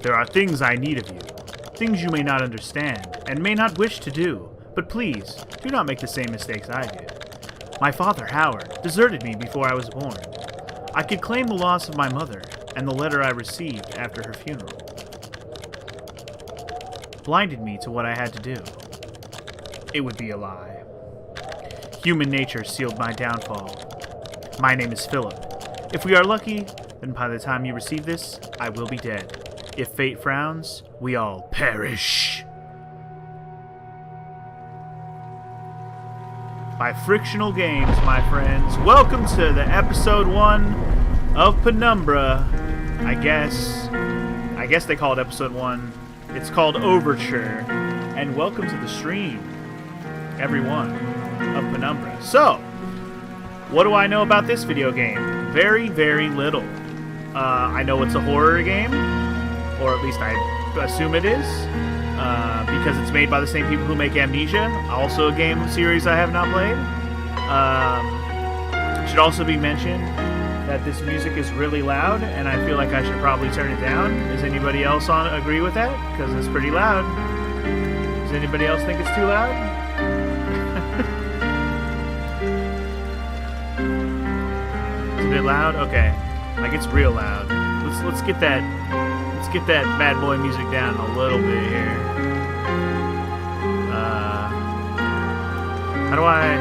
There are things I need of you, things you may not understand, and may not wish to do, but please, do not make the same mistakes I did. My father, Howard, deserted me before I was born. I could claim the loss of my mother, and the letter I received after her funeral blinded me to what I had to do. It would be a lie. Human nature sealed my downfall. My name is Philip. If we are lucky, then by the time you receive this, I will be dead. If fate frowns, we all perish. By Frictional Games, my friends. Welcome to the episode 1 of Penumbra. I guess they call it episode 1. It's called Overture. And welcome to the stream, everyone, of Penumbra. So, what do I know about this video game? Very, very little. I know it's a horror game, or at least I assume it is, because it's made by the same people who make Amnesia, also a game series I have not played. It should also be mentioned that this music is really loud, and I feel like I should probably turn it down. Does anybody else agree with that? Because it's pretty loud. Does anybody else think it's too loud? It's a bit loud? Okay. Like, it's real loud. Let's get that bad boy music down a little bit here. How do I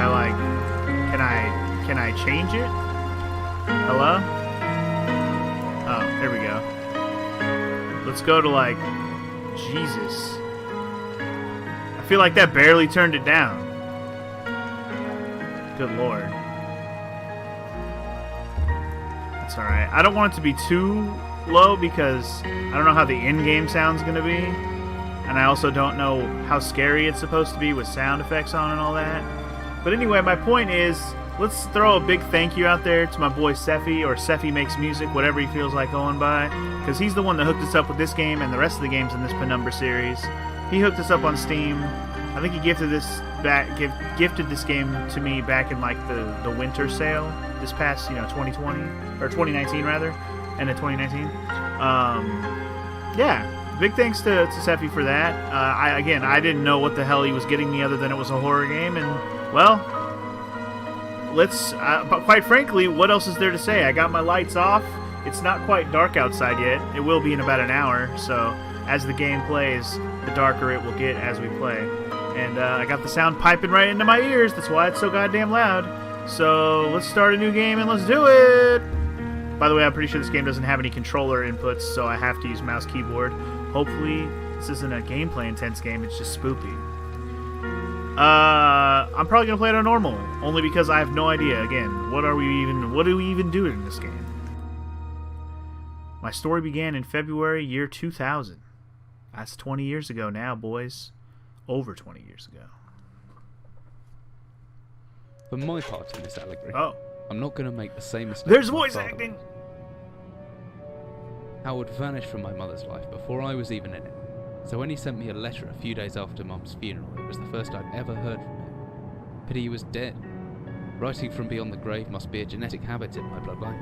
like, can I change it? Hello? Oh, there we go. Let's go to, like, Jesus. I feel like that barely turned it down. Good Lord. That's alright. I don't want it to be too low because I don't know how the in-game sound's gonna be. And I also don't know how scary it's supposed to be with sound effects on and all that. But anyway, my point is, let's throw a big thank you out there to my boy Sephi, or Sephi Makes Music, whatever he feels like going by, because he's the one that hooked us up with this game and the rest of the games in this Penumbra series. He hooked us up on Steam. I think he gifted this game to me back in like the winter sale this past 2020 or 2019 rather, end of 2019. Yeah. Big thanks to Sephi for that. I didn't know what the hell he was getting me other than it was a horror game, and, well, but quite frankly, what else is there to say? I got my lights off. It's not quite dark outside yet. It will be in about an hour, so as the game plays, the darker it will get as we play. And I got the sound piping right into my ears. That's why it's so goddamn loud. So let's start a new game and let's do it! By the way, I'm pretty sure this game doesn't have any controller inputs, so I have to use mouse keyboard. Hopefully, this isn't a gameplay intense game, it's just spoopy. I'm probably gonna play it on normal, only because I have no idea, again, what do we even do in this game? My story began in February, year 2000. That's 20 years ago now, boys. Over 20 years ago. For my part in this allegory, I'm not gonna make the same mistake. There's voice acting! Howard vanished from my mother's life before I was even in it. So when he sent me a letter a few days after Mum's funeral, it was the first I'd ever heard from him. Pity he was dead. Writing from beyond the grave must be a genetic habit in my bloodline.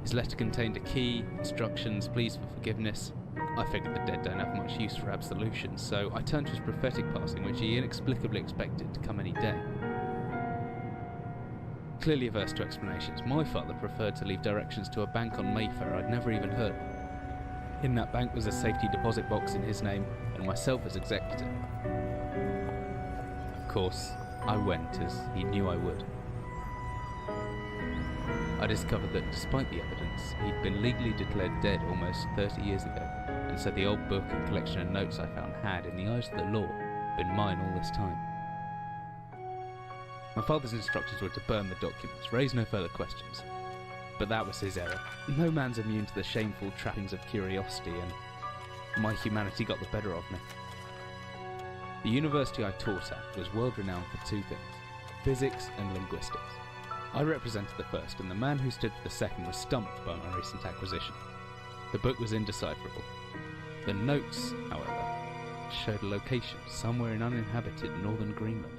His letter contained a key, instructions, pleas for forgiveness. I figured the dead don't have much use for absolution, so I turned to his prophetic passing, which he inexplicably expected to come any day. Clearly averse to explanations, my father preferred to leave directions to a bank on Mayfair I'd never even heard of. In that bank was a safety deposit box in his name, and myself as executor. Of course, I went, as he knew I would. I discovered that despite the evidence, he'd been legally declared dead almost 30 years ago, and so the old book and collection of notes I found had, in the eyes of the law, been mine all this time. My father's instructions were to burn the documents, raise no further questions. But that was his error. No man's immune to the shameful trappings of curiosity, and my humanity got the better of me. The university I taught at was world renowned for two things: physics and linguistics. I represented the first, and the man who stood for the second was stumped by my recent acquisition. The book was indecipherable. The notes, however, showed a location somewhere in uninhabited northern Greenland.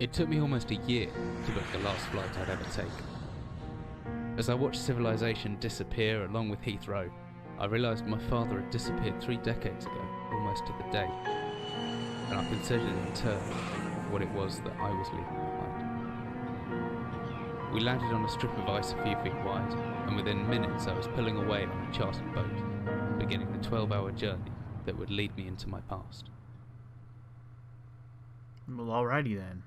It took me almost a year to book the last flight I'd ever take. As I watched civilization disappear along with Heathrow, I realised my father had disappeared 3 decades ago, almost to the day, and I considered in turn what it was that I was leaving behind. We landed on a strip of ice a few feet wide, and within minutes I was pulling away on a chartered boat, beginning the 12-hour journey that would lead me into my past. Well, alrighty then.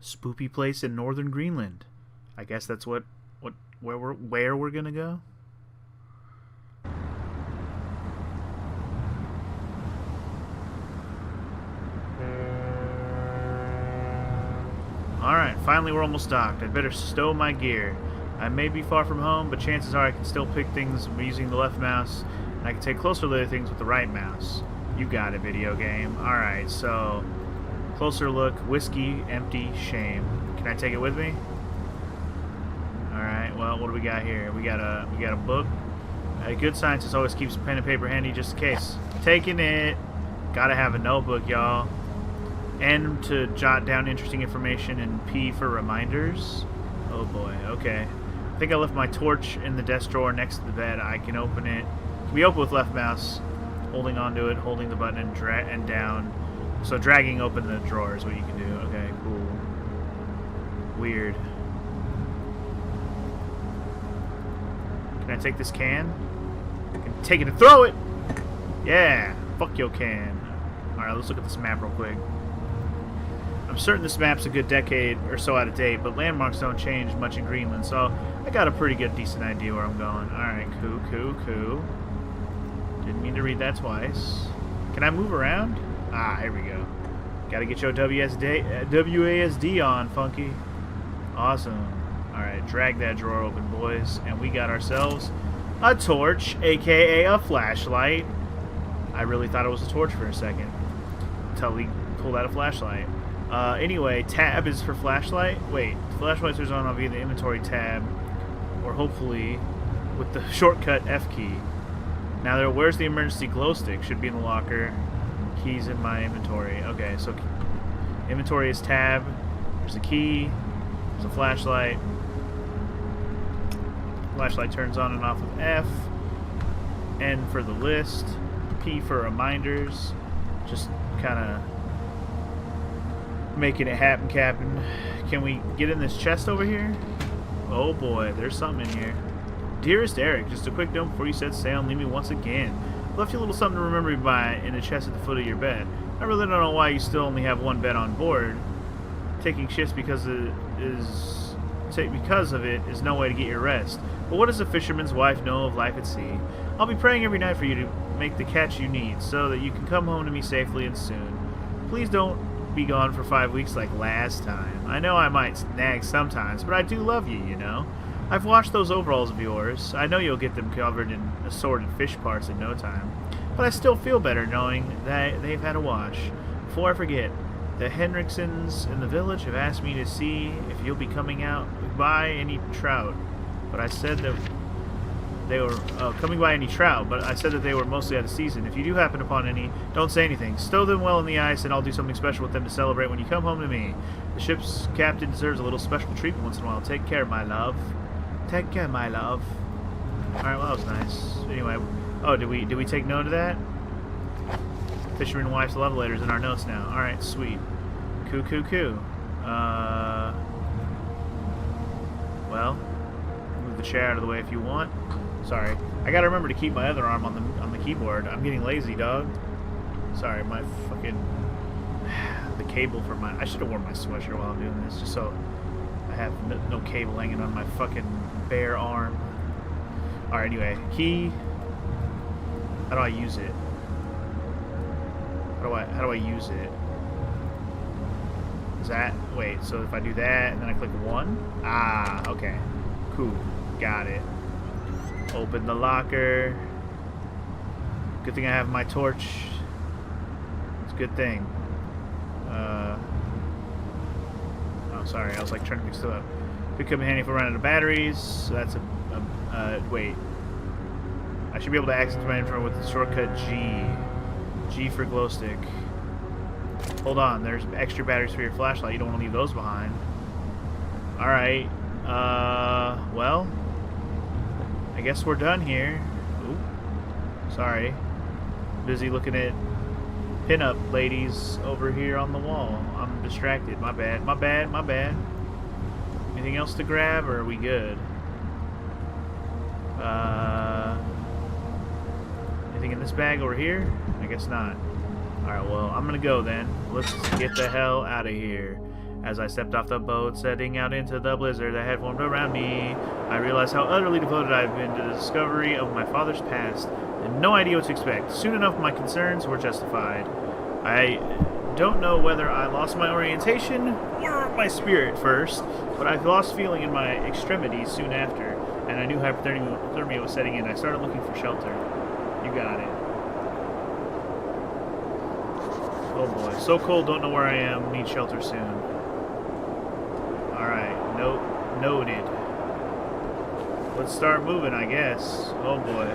Spoopy place in northern Greenland. I guess that's where we're gonna go. Alright, finally we're almost docked. I'd better stow my gear. I may be far from home, but chances are I can still pick things using the left mouse, and I can take closer look at things with the right mouse. You got it, video game. Alright, so closer look, whiskey, empty, shame. Can I take it with me? Alright, well, what do we got here? We got a book. A good scientist always keeps a pen and paper handy just in case. Taking it. Gotta have a notebook, y'all. N to jot down interesting information, and P for reminders. Oh boy, okay. I think I left my torch in the desk drawer next to the bed. I can open it. We open with left mouse, holding onto it, holding the button, and down. So dragging open the drawer is what you can do. Okay, cool. Weird. Can I take this can? I can take it and throw it! Yeah! Fuck your can. Alright, let's look at this map real quick. I'm certain this map's a good decade or so out of date, but landmarks don't change much in Greenland, so I got a pretty good, decent idea where I'm going. Alright, cool. Didn't mean to read that twice. Can I move around? Ah, here we go. Gotta get your WASD on, Funky. Awesome. Alright, drag that drawer open, boys, and we got ourselves a torch, aka a flashlight. I really thought it was a torch for a second, until we pulled out a flashlight. Anyway, tab is for flashlight. Wait, flashlight turns on via the inventory tab, or hopefully with the shortcut F key. Now, where's the emergency glow stick? Should be in the locker. Keys in my inventory. Okay, so inventory is tab. There's a key. There's a flashlight. Flashlight turns on and off with F. N for the list. P for reminders. Just kind of making it happen, Captain. Can we get in this chest over here? Oh boy, there's something in here. Dearest Eric, just a quick note before you set sail and leave me once again. I left you a little something to remember me by in a chest at the foot of your bed. I really don't know why you still only have one bed on board. Taking shifts because of it is no way to get your rest. But what does a fisherman's wife know of life at sea? I'll be praying every night for you to make the catch you need, so that you can come home to me safely and soon. Please don't be gone for 5 weeks like last time. I know I might nag sometimes, but I do love you, you know. I've washed those overalls of yours. I know you'll get them covered in assorted fish parts in no time. But I still feel better knowing that they've had a wash. Before I forget, the Henriksons in the village have asked me to see if you'll be coming out by any trout. But I said that they were coming by any trout, but I said that they were mostly out of season. If you do happen upon any, don't say anything. Stow them well in the ice, and I'll do something special with them to celebrate when you come home to me. The ship's captain deserves a little special treatment once in a while. Take care, my love. Take care, my love. Alright, well, that was nice. Anyway, oh, did we take note of that? Fisherman wife's love letters in our notes now. Alright, sweet. Cool. Well, move the chair out of the way if you want. Sorry. I gotta remember to keep my other arm on the keyboard. I'm getting lazy, dog. Sorry, my fucking... the cable for my... I should have worn my sweatshirt while I'm doing this, just so I have no cable hanging on my fucking bare arm. Alright, anyway. Key. How do I use it? How do I use it? Is that... Wait, so if I do that, and then I click 1? Ah, okay. Cool. Got it. Open the locker. Good thing I have my torch. It's a good thing. Oh, sorry. I was like trying to mix it up. Could come in handy if I run out of batteries. So that's wait. I should be able to access my info with the shortcut G. G for glow stick. Hold on. There's extra batteries for your flashlight. You don't want to leave those behind. Alright. Well, I guess we're done here. Ooh. Sorry. Busy looking at pinup ladies over here on the wall. I'm distracted. My bad. My bad. My bad. Anything else to grab, or are we good? Anything in this bag over here? I guess not. Alright, well, I'm gonna go then. Let's get the hell out of here. As I stepped off the boat, setting out into the blizzard that had formed around me, I realized how utterly devoted I've been to the discovery of my father's past, and no idea what to expect. Soon enough, my concerns were justified. I don't know whether I lost my orientation or my spirit first, but I lost feeling in my extremities soon after, and I knew hypothermia was setting in. I started looking for shelter. You got it. Oh boy. So cold, don't know where I am. Need shelter soon. Alright. Nope. Noted. Let's start moving, I guess. Oh boy.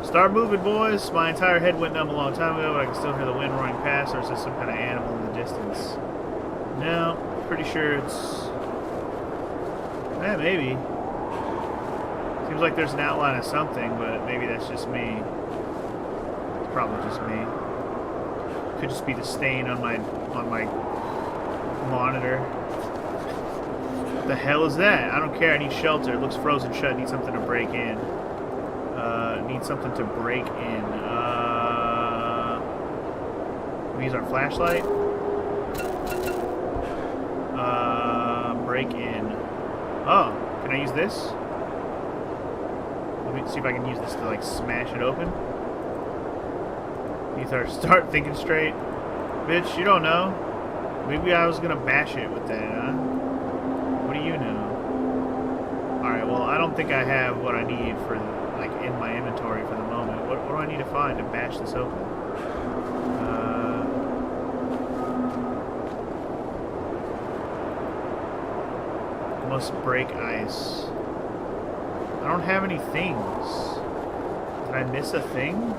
Start moving, boys. My entire head went numb a long time ago, but I can still hear the wind roaring past, or is this some kind of animal in the distance? No. Pretty sure it's... Eh, maybe. Seems like there's an outline of something, but maybe that's just me. It's probably just me. Could just be the stain on my monitor. What the hell is that? I don't care. I need shelter. It looks frozen shut. Need something to break in. Need something to break in. We use our flashlight. Break in. Oh, can I use this? Let me see if I can use this to like smash it open. Either start thinking straight. Bitch, you don't know. Maybe I was gonna bash it with that, huh? What do you know? Alright, well, I don't think I have what I need for, like, in my inventory for the moment. What do I need to find to bash this open? Must break ice. I don't have any things. Did I miss a thing?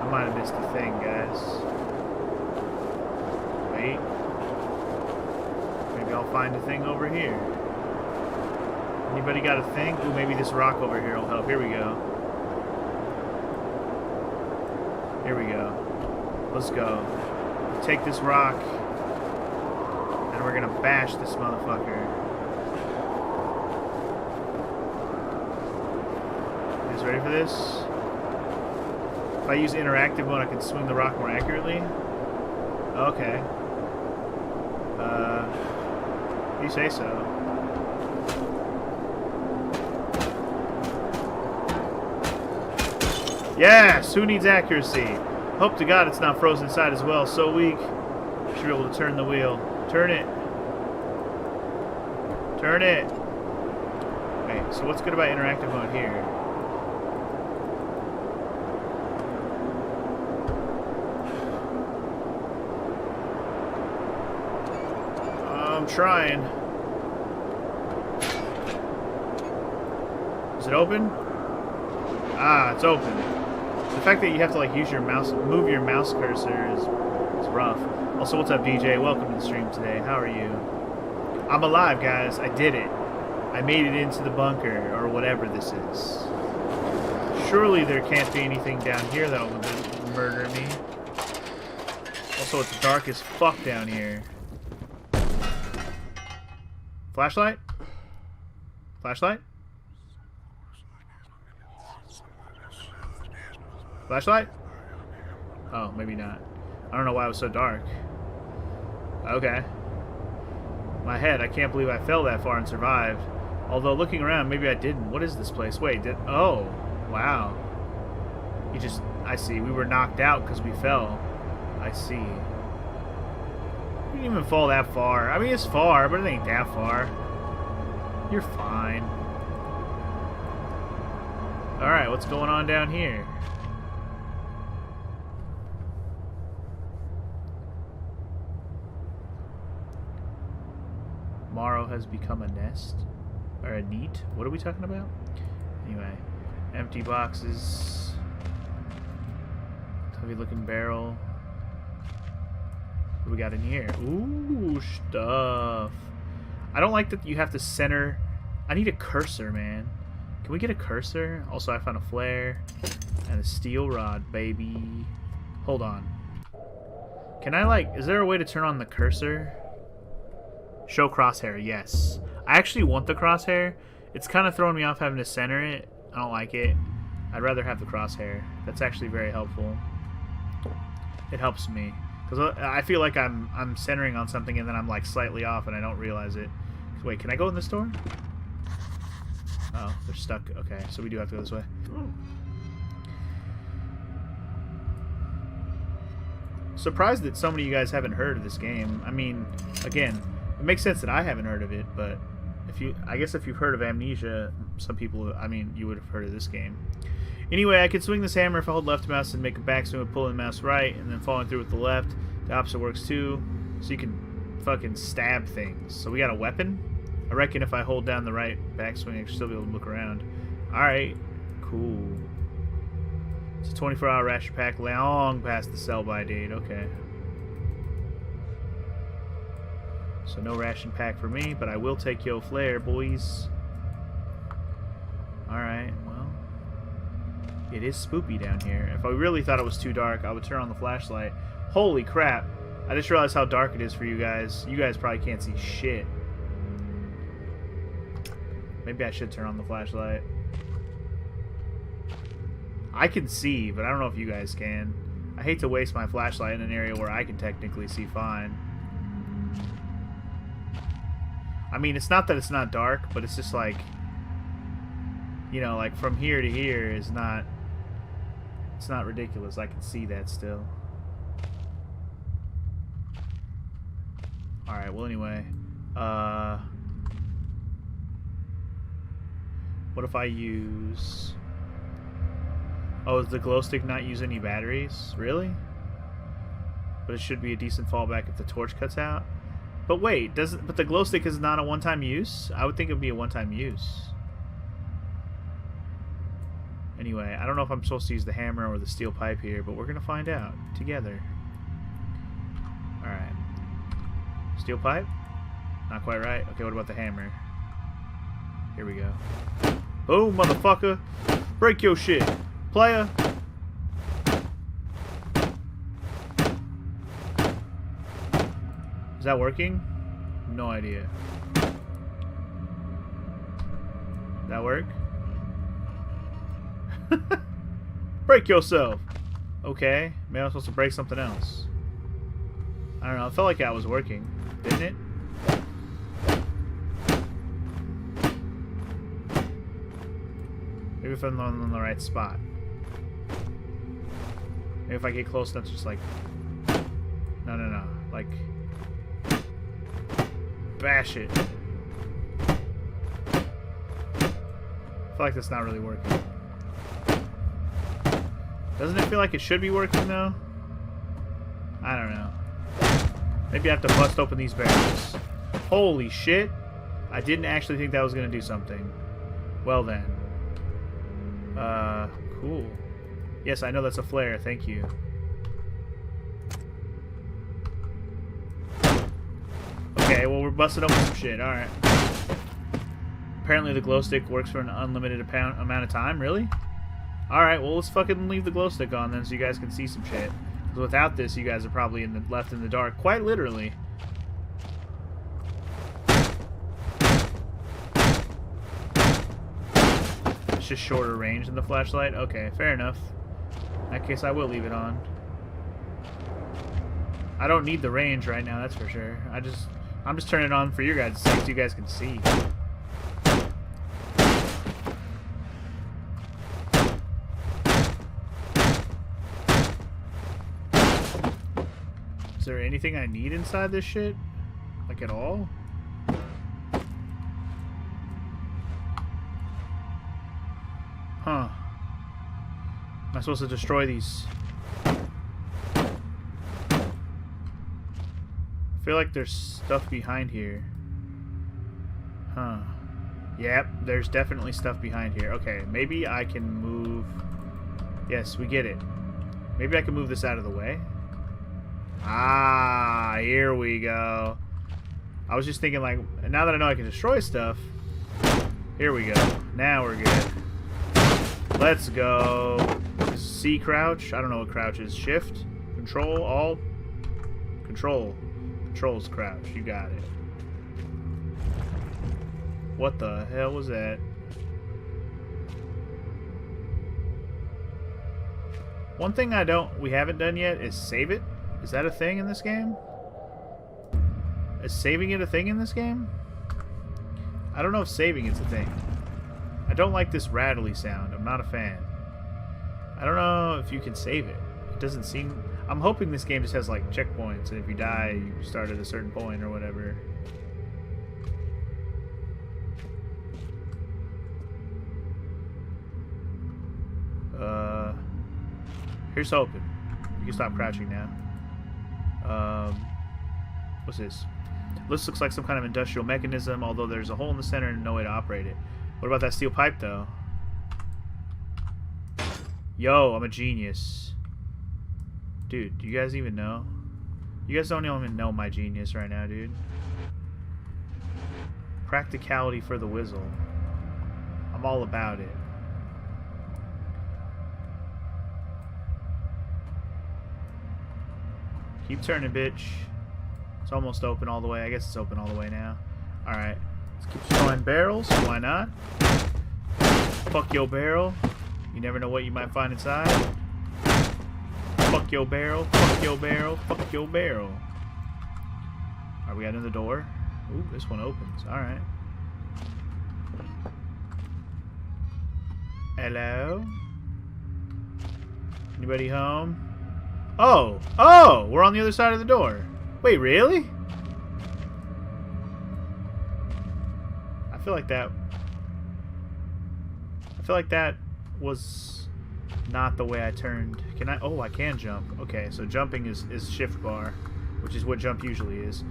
I might have missed a thing, guys. Wait. Maybe I'll find a thing over here. Anybody got a thing? Ooh, maybe this rock over here will help. Here we go. Here we go. Let's go. Take this rock, and we're gonna bash this motherfucker. You guys ready for this? If I use interactive mode, I can swing the rock more accurately. Okay. You say so. Yes! Who needs accuracy? Hope to God it's not frozen inside as well. So weak. Should be able to turn the wheel. Turn it. Turn it. Wait, so what's good about interactive mode here? I'm trying. Is it open? Ah, it's open. The fact that you have to like use your mouse, move your mouse cursor is rough. Also, what's up, DJ? Welcome to the stream today. How are you? I'm alive, guys. I did it. I made it into the bunker, or whatever this is. Surely there can't be anything down here that will murder me. Also, it's dark as fuck down here. Flashlight? Flashlight? Flashlight? Oh, maybe not. I don't know why it was so dark. Okay. My head, I can't believe I fell that far and survived. Although looking around, maybe I didn't. What is this place? Wait, oh, wow. I see. We were knocked out because we fell. I see. You didn't even fall that far. I mean, it's far, but it ain't that far. You're fine. Alright, what's going on down here? Morrow has become a nest? Or a neat? What are we talking about? Anyway, empty boxes. Heavy looking barrel. What do we got in here? Ooh, stuff. I don't like that you have to center. I need a cursor, man. Can we get a cursor? Also, I found a flare and a steel rod, baby. Hold on. Can I, like... Is there a way to turn on the cursor? Show crosshair, yes. I actually want the crosshair. It's kind of throwing me off having to center it. I don't like it. I'd rather have the crosshair. That's actually very helpful. It helps me. Because I feel like I'm centering on something and then I'm like slightly off and I don't realize it. Wait, can I go in this door? Oh, they're stuck. Okay, so we do have to go this way. Surprised that so many of you guys haven't heard of this game. I mean, again, it makes sense that I haven't heard of it, but I guess if you've heard of Amnesia, some people, I mean, you would have heard of this game. Anyway, I could swing this hammer if I hold left mouse and make a backswing with pulling the mouse right, and then following through with the left. The opposite works too, so you can fucking stab things. So we got a weapon? I reckon if I hold down the right backswing, I should still be able to look around. Alright, cool. It's a 24-hour ration pack, long past the sell-by date. Okay. So no ration pack for me, but I will take Yo Flare, boys. Alright, well. It is spoopy down here. If I really thought it was too dark, I would turn on the flashlight. Holy crap. I just realized how dark it is for you guys. You guys probably can't see shit. Maybe I should turn on the flashlight. I can see, but I don't know if you guys can. I hate to waste my flashlight in an area where I can technically see fine. I mean, it's not that it's not dark, but it's just like, you know, like from here to here is not, it's not ridiculous. I can see that still. Alright, well anyway, what if I use... Oh, does the glow stick not use any batteries? Really? But it should be a decent fallback if the torch cuts out. But wait, but the glow stick is not a one-time use? I would think it would be a one-time use. Anyway, I don't know if I'm supposed to use the hammer or the steel pipe here, but we're gonna find out together. Alright. Steel pipe? Not quite right. Okay, what about the hammer? Here we go. Boom, motherfucker! Break your shit! Player! Is that working? No idea. Did that work? Break yourself! Okay, maybe I'm supposed to break something else. I don't know, it felt like that was working, didn't it? Maybe if I'm on the right spot. Maybe if I get close enough, just like... No. Like... Bash it. I feel like that's not really working. Doesn't it feel like it should be working, though? I don't know. Maybe I have to bust open these barrels. Holy shit! I didn't actually think that was going to do something. Well then. Cool. Yes, I know that's a flare. Thank you. Okay, well, we're busting open some shit. Alright. Apparently the glow stick works for an unlimited amount of time. Really? Alright, well, let's fucking leave the glow stick on then so you guys can see some shit. Because without this, you guys are probably left in the dark. Quite literally. It's just shorter range than the flashlight? Okay, fair enough. In that case, I will leave it on. I don't need the range right now, that's for sure. I'm just turning it on for you guys so you guys can see. Is there anything I need inside this shit? Like, at all? Huh. Am I supposed to destroy these? I feel like there's stuff behind here. Huh. Yep, there's definitely stuff behind here. Okay, maybe I can move... Yes, we get it. Maybe I can move this out of the way. Ah, here we go. I was just thinking, like, now that I know I can destroy stuff, Here we go. Now we're good. Let's go. C crouch. I don't know what crouch is. Shift. Control. Alt. Control. Control's crouch. You got it. What the hell was that? One thing we haven't done yet is save it. Is that a thing in this game? Is saving it a thing in this game? I don't know if saving it's a thing. I don't like this rattly sound. I'm not a fan. I don't know if you can save it. It doesn't seem... I'm hoping this game just has like checkpoints, and if you die, you start at a certain point or whatever. Here's hoping. You can stop crouching now. What's this? This looks like some kind of industrial mechanism, although there's a hole in the center and no way to operate it. What about that steel pipe, though? Yo, I'm a genius. Dude, do you guys even know? You guys don't even know my genius right now, dude. Practicality for the whizzle. I'm all about it. Keep turning, bitch. It's almost open all the way. I guess it's open all the way now. Alright. Let's keep throwing barrels. Why not? Fuck your barrel. You never know what you might find inside. Fuck your barrel. Fuck your barrel. Fuck your barrel. Alright, we got another door. Ooh, this one opens. Alright. Hello? Anybody home? Oh! Oh! We're on the other side of the door. Wait, really? I feel like that was not the way I turned. Can I? Oh, I can jump. Okay, so jumping is shift bar, which is what jump usually is.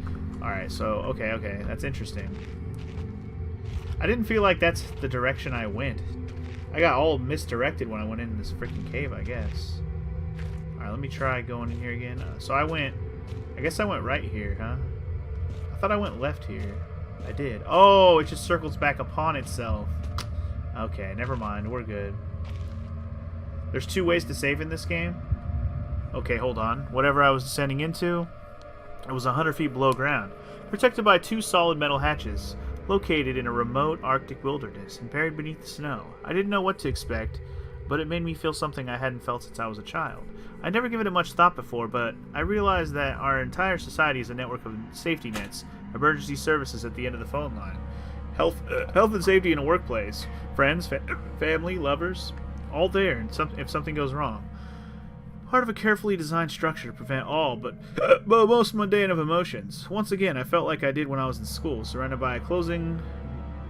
Alright, so, okay, that's interesting. I didn't feel like that's the direction I went. I got all misdirected when I went into this freaking cave, I guess. Alright, let me try going in here again. So I guess I went right here, huh? I thought I went left here. I did. Oh, it just circles back upon itself. Okay, never mind. We're good. There's 2 ways to save in this game. Okay, hold on. Whatever I was descending into, it was 100 feet below ground, protected by 2 solid metal hatches, located in a remote Arctic wilderness and buried beneath the snow. I didn't know what to expect, but it made me feel something I hadn't felt since I was a child. I'd never given it much thought before, but I realized that our entire society is a network of safety nets, emergency services at the end of the phone line, health and safety in a workplace, friends, family, lovers, all there and if something goes wrong. Part of a carefully designed structure to prevent all but most mundane of emotions. Once again, I felt like I did when I was in school, surrounded by a closing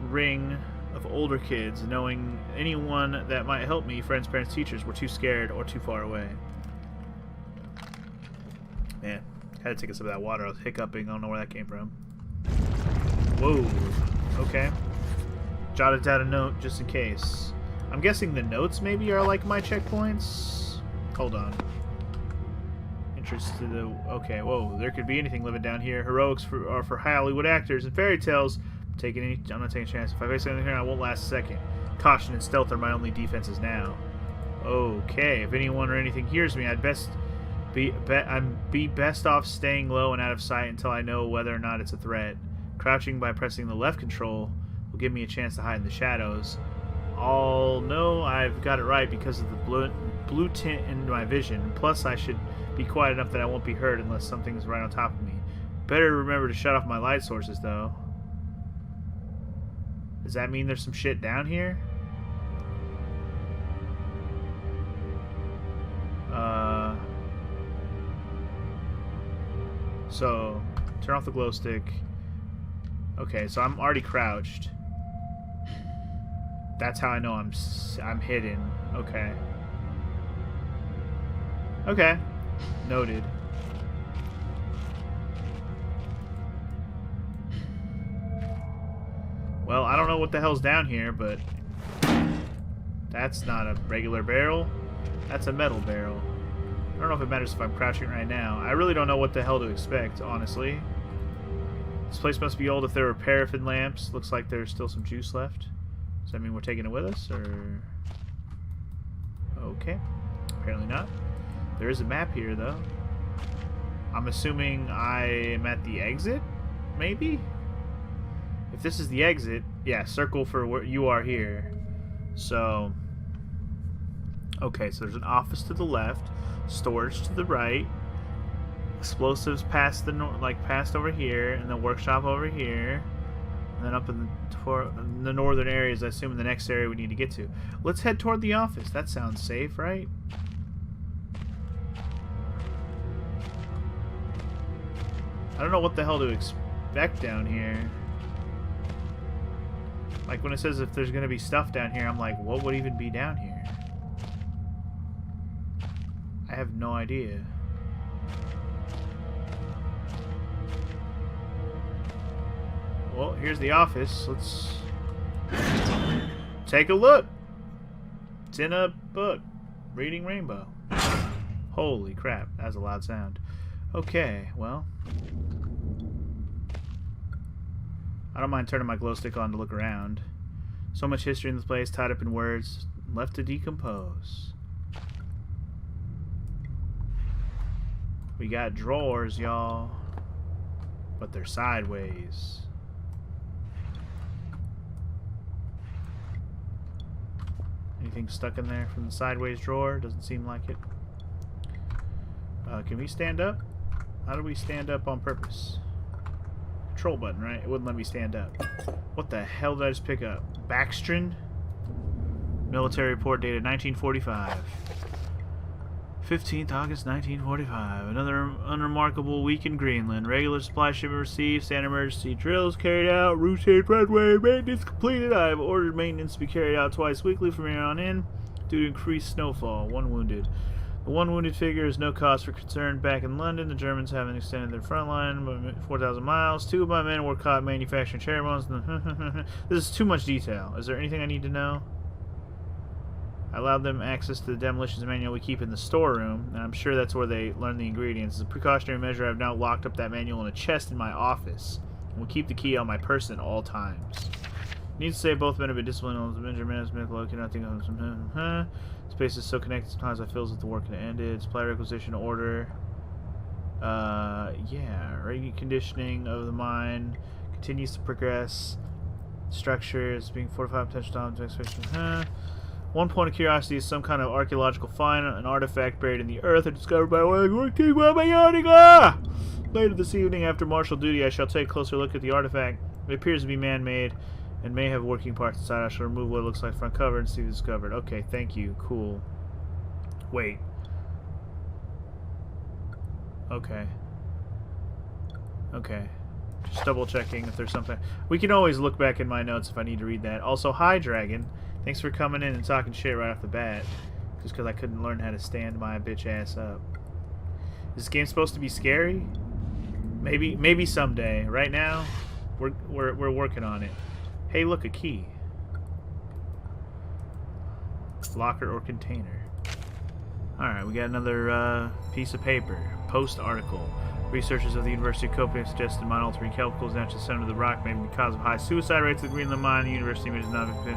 ring of older kids, knowing anyone that might help me, friends, parents, teachers, were too scared or too far away. Man, had to take a sip of that water. I was hiccuping. I don't know where that came from. Whoa. Okay. Jotted down a note just in case. I'm guessing the notes maybe are like my checkpoints. Hold on. Interested in okay, whoa. There could be anything living down here. Heroics are for Hollywood actors and fairy tales. I'm not taking a chance. If I face anything here, I won't last a second. Caution and stealth are my only defenses now. Okay. If anyone or anything hears me, I'd be best off staying low and out of sight until I know whether or not it's a threat. Crouching by pressing the left control will give me a chance to hide in the shadows. I'll know I've got it right because of the blue tint in my vision. Plus, I should be quiet enough that I won't be heard unless something's right on top of me. Better remember to shut off my light sources, though. Does that mean there's some shit down here? So, turn off the glow stick. Okay, so I'm already crouched. That's how I know I'm hidden. Okay. Okay. Noted. Well, I don't know what the hell's down here, but that's not a regular barrel. That's a metal barrel. I don't know if it matters if I'm crouching right now. I really don't know what the hell to expect, honestly. This place must be old if there were paraffin lamps. Looks like there's still some juice left. Does that mean we're taking it with us, or... Okay. Apparently not. There is a map here, though. I'm assuming I am at the exit? Maybe? If this is the exit, yeah, circle for where you are here. So... Okay, so there's an office to the left, storage to the right, explosives past the past over here, and the workshop over here, and then up in the northern areas. I assume in the next area we need to get to. Let's head toward the office. That sounds safe, right? I don't know what the hell to expect down here. Like when it says if there's gonna be stuff down here, I'm like, what would even be down here? I have no idea. Well, here's the office. Let's take a look. It's in a book. Reading Rainbow. Holy crap, that's a loud sound. Okay, well. I don't mind turning my glow stick on to look around. So much history in this place, tied up in words, left to decompose. We got drawers, y'all. But they're sideways. Anything stuck in there from the sideways drawer? Doesn't seem like it. Can we stand up? How do we stand up on purpose? Control button, right? It wouldn't let me stand up. What the hell did I just pick up? Baxtrin? Military report dated 1945. 15th August 1945. Another unremarkable week in Greenland. Regular supply shipment received. Standard emergency drills carried out. Routine runway maintenance completed. I have ordered maintenance to be carried out twice weekly from here on in due to increased snowfall. 1 wounded. The 1 wounded figure is no cause for concern. Back in London, the Germans haven't extended their front line by 4,000 miles. 2 of my men were caught manufacturing cherry bombs. This is too much detail. Is there anything I need to know? I allowed them access to the demolitions manual we keep in the storeroom, and I'm sure that's where they learn the ingredients. As a precautionary measure, I've now locked up that manual in a chest in my office, and will keep the key on my person at all times. Needs to say both men have been disciplined on the Benjamin Smith located. I think of some. Space is so connected sometimes I feel as if the work had ended. Supply requisition order. Yeah. Regular conditioning of the mine continues to progress. Structure is being fortified. Potential damage expectation. One point of curiosity is some kind of archaeological find, an artifact buried in the earth or discovered by one of the working while my yawning. Later this evening, after martial duty, I shall take a closer look at the artifact. It appears to be man-made and may have working parts inside. I shall remove what it looks like front cover and see what's discovered. Okay, thank you. Cool. Wait. Okay. Okay. Just double checking if there's something. We can always look back in my notes if I need to read that. Also, hi, Dragon. Thanks for coming in and talking shit right off the bat. Just because I couldn't learn how to stand my bitch ass up. Is this game supposed to be scary? Maybe someday. Right now, we're working on it. Hey, look, a key. Locker or container. Alright, we got another piece of paper. Post article. Researchers of the University of Copenhagen suggested mine-altering chemicals naturally sent to the rock may be the cause of high suicide rates at the Greenland mine. The university has not been.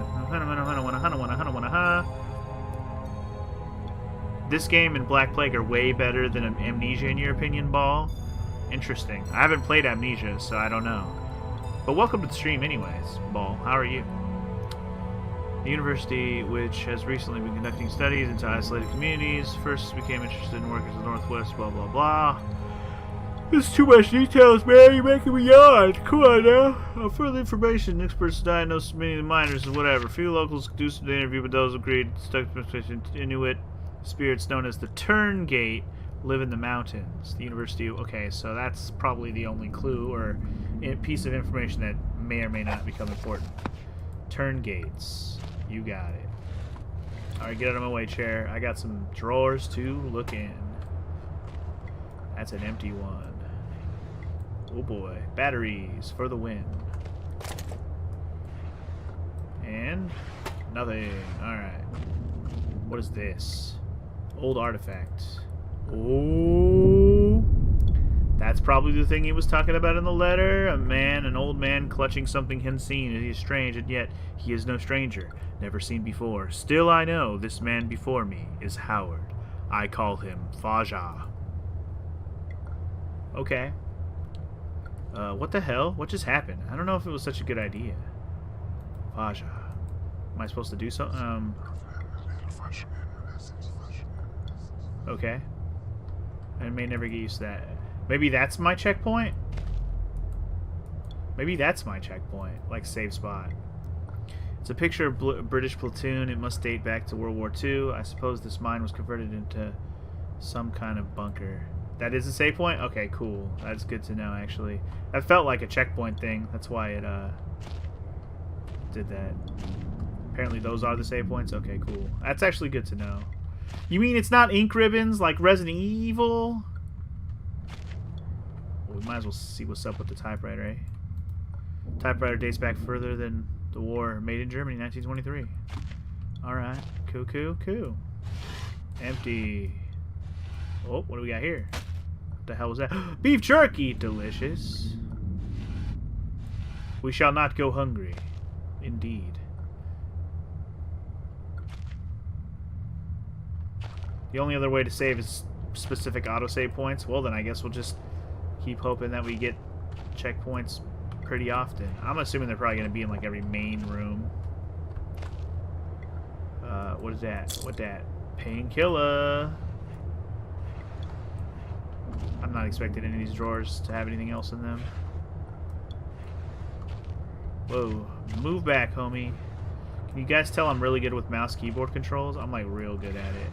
This game and Black Plague are way better than Amnesia, in your opinion, Ball? Interesting. I haven't played Amnesia, so I don't know. But welcome to the stream, anyways, Ball. How are you? The university, which has recently been conducting studies into isolated communities, first became interested in workers in the Northwest. Blah blah blah. There's too much details, man. You're making me yawn. Come on now. Further information. Experts diagnosed many of the miners and whatever. Few locals conducive to the interview, but those agreed. Stuck Inuit spirits known as the Turn Gate live in the mountains. The university. Okay, so that's probably the only clue or piece of information that may or may not become important. Turn Gates. You got it. Alright, get out of my way, chair. I got some drawers to look in. That's an empty one. Oh boy. Batteries for the win. And nothing. Alright. What is this? Old artifact. Oh. That's probably the thing he was talking about in the letter. An old man clutching something unseen. He is strange, and yet he is no stranger. Never seen before. Still I know this man before me is Howard. I call him Faja. Okay. What the hell? What just happened? I don't know if it was such a good idea. Faja. Am I supposed to do something? Okay. I may never get used to that. Maybe that's my checkpoint? Maybe that's my checkpoint. Like, save spot. It's a picture of a British platoon. It must date back to World War II. I suppose this mine was converted into some kind of bunker. That is a save point? Okay, cool. That's good to know, actually. That felt like a checkpoint thing. That's why it did that. Apparently those are the save points? Okay, cool. That's actually good to know. You mean it's not ink ribbons like Resident Evil? Well, we might as well see what's up with the typewriter, eh? Typewriter dates back further than the war. Made in Germany, 1923. Alright. Cool, cool, cool. Empty. Oh, what do we got here? What the hell was that? Beef jerky! Delicious. We shall not go hungry. Indeed. The only other way to save is specific autosave points. Well, then I guess we'll just keep hoping that we get checkpoints pretty often. I'm assuming they're probably going to be in like every main room. What is that? What that? Painkiller. I'm not expecting any of these drawers to have anything else in them. Whoa. Move back, homie. Can you guys tell I'm really good with mouse keyboard controls? I'm like real good at it.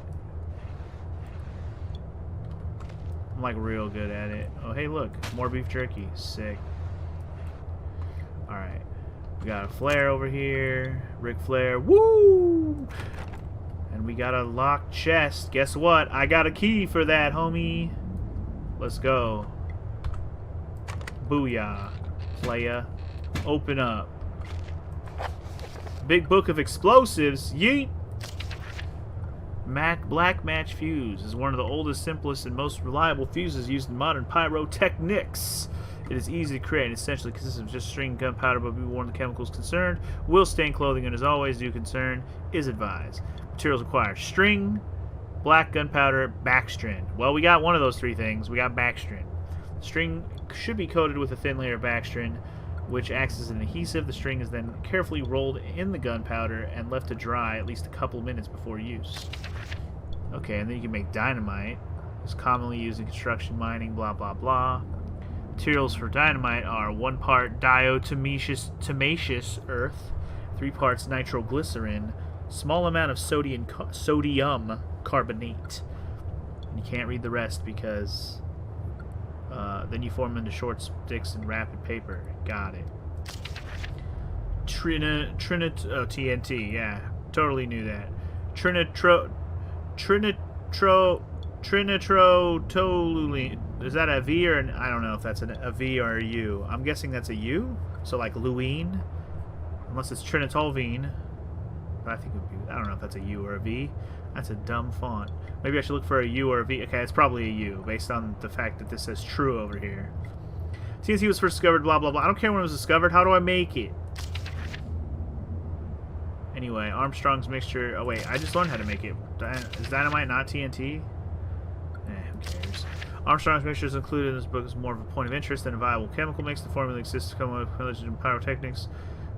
I'm like real good at it. Oh, hey, look. More beef jerky. Sick. Alright. We got a flare over here. Ric Flair. Woo! And we got a locked chest. Guess what? I got a key for that, homie. Let's go. Booyah. Playa. Open up. Big book of explosives. Yeet! Black match fuse is one of the oldest, simplest, and most reliable fuses used in modern pyrotechnics. It is easy to create and essentially consists of just string gunpowder, but be warned the chemicals concerned will stain clothing, and as always, due concern is advised. Materials required: string, black gunpowder, backstrin. Well, we got one of those three things. We got backstrin. String should be coated with a thin layer of backstrin, which acts as an adhesive. The string is then carefully rolled in the gunpowder and left to dry at least a couple minutes before use. Okay, and then you can make dynamite. It's commonly used in construction, mining, blah, blah, blah. Materials for dynamite are 1 part diatomaceous earth, 3 parts nitroglycerin, small amount of sodium carbonate. And you can't read the rest because then you form them into short sticks and rapid paper. Got it. TNT, yeah. Totally knew that. Trinitrotoluene. Is that a V or an... I don't know if that's a V or a U. I'm guessing that's a U. So like luene. Unless it's trinitolvene. But I think it would be... I don't know if that's a U or a V. That's a dumb font. Maybe I should look for a U or a V. Okay, it's probably a U, based on the fact that this says true over here. TNT was first discovered, blah, blah, blah. I don't care when it was discovered. How do I make it? Anyway, Armstrong's mixture... Oh, wait. I just learned how to make it. Is dynamite not TNT? Who cares? Armstrong's mixture is included in this book as more of a point of interest than a viable chemical mix. The formula exists to come with knowledge in pyrotechnics,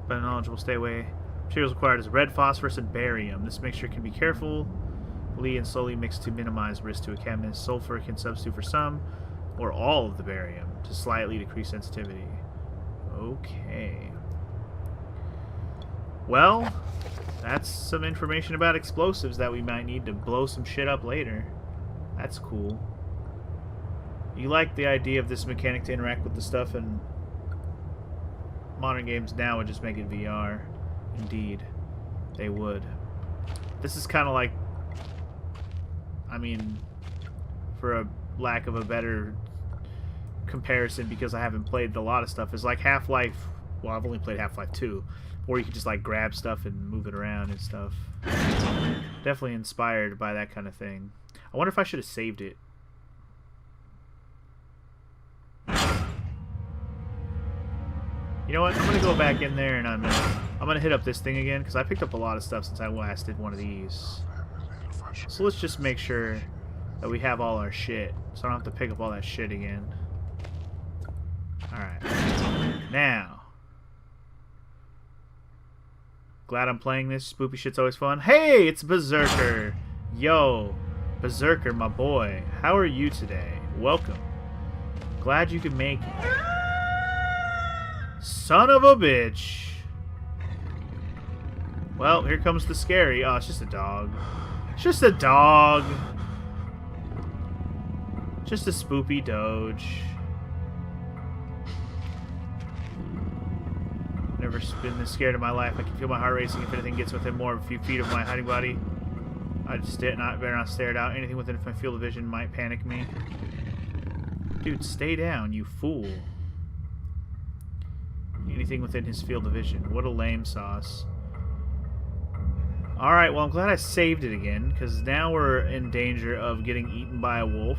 but knowledgeable stay away. Materials required is red phosphorus and barium. This mixture can be carefully and slowly mixed to minimize risk to a chemist. Sulfur can substitute for some or all of the barium to slightly decrease sensitivity. Okay. Well, that's some information about explosives that we might need to blow some shit up later. That's cool. You like the idea of this mechanic to interact with the stuff in modern games now would just make it VR. Indeed, they would. This is kind of like, I mean, for a lack of a better comparison, because I haven't played a lot of stuff, is like Half-Life. Well, I've only played Half-Life 2, where you can just like grab stuff and move it around and stuff. Definitely inspired by that kind of thing. I wonder if I should have saved it. You know what? I'm gonna go back in there and I'm gonna hit up this thing again because I picked up a lot of stuff since I last did one of these. So let's just make sure that we have all our shit, so I don't have to pick up all that shit again. Alright. Now. Glad I'm playing this. Spoopy shit's always fun. Hey, it's Berserker! Yo, Berserker, my boy. How are you today? Welcome. Glad you could make it. Son of a bitch. Well, here comes the scary. Oh, it's just a dog. It's just a dog. Just a spoopy doge. Never been this scared in my life. I can feel my heart racing if anything gets within more of a few feet of my hiding body. I just better not stare it out. Anything within my field of vision might panic me. Dude, stay down, you fool. Anything within his field of vision. What a lame sauce. Alright, well, I'm glad I saved it again, because now we're in danger of getting eaten by a wolf.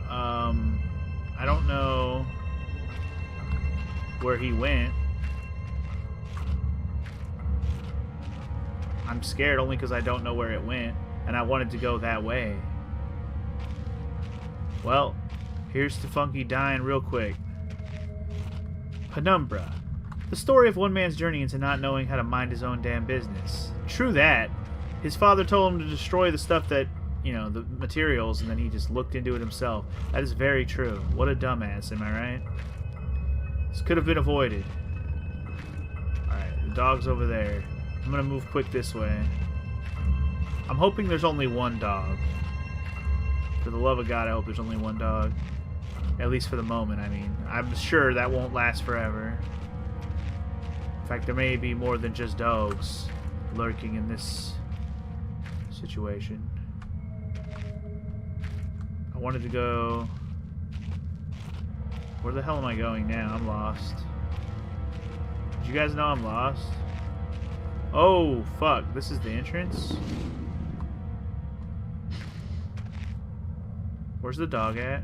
I don't know where he went. I'm scared only because I don't know where it went, and I wanted to go that way. Well, here's to Funky dying real quick. Penumbra. The story of one man's journey into not knowing how to mind his own damn business. True that. His father told him to destroy the stuff that, you know, the materials, and then he just looked into it himself. That is very true. What a dumbass, am I right? This could have been avoided. Alright, the dog's over there. I'm gonna move quick this way. I'm hoping there's only one dog. For the love of God, I hope there's only one dog. At least for the moment, I mean. I'm sure that won't last forever. In fact, there may be more than just dogs lurking in this situation. I wanted to go... Where the hell am I going now? I'm lost. Did you guys know I'm lost? Oh, fuck. This is the entrance? Where's the dog at?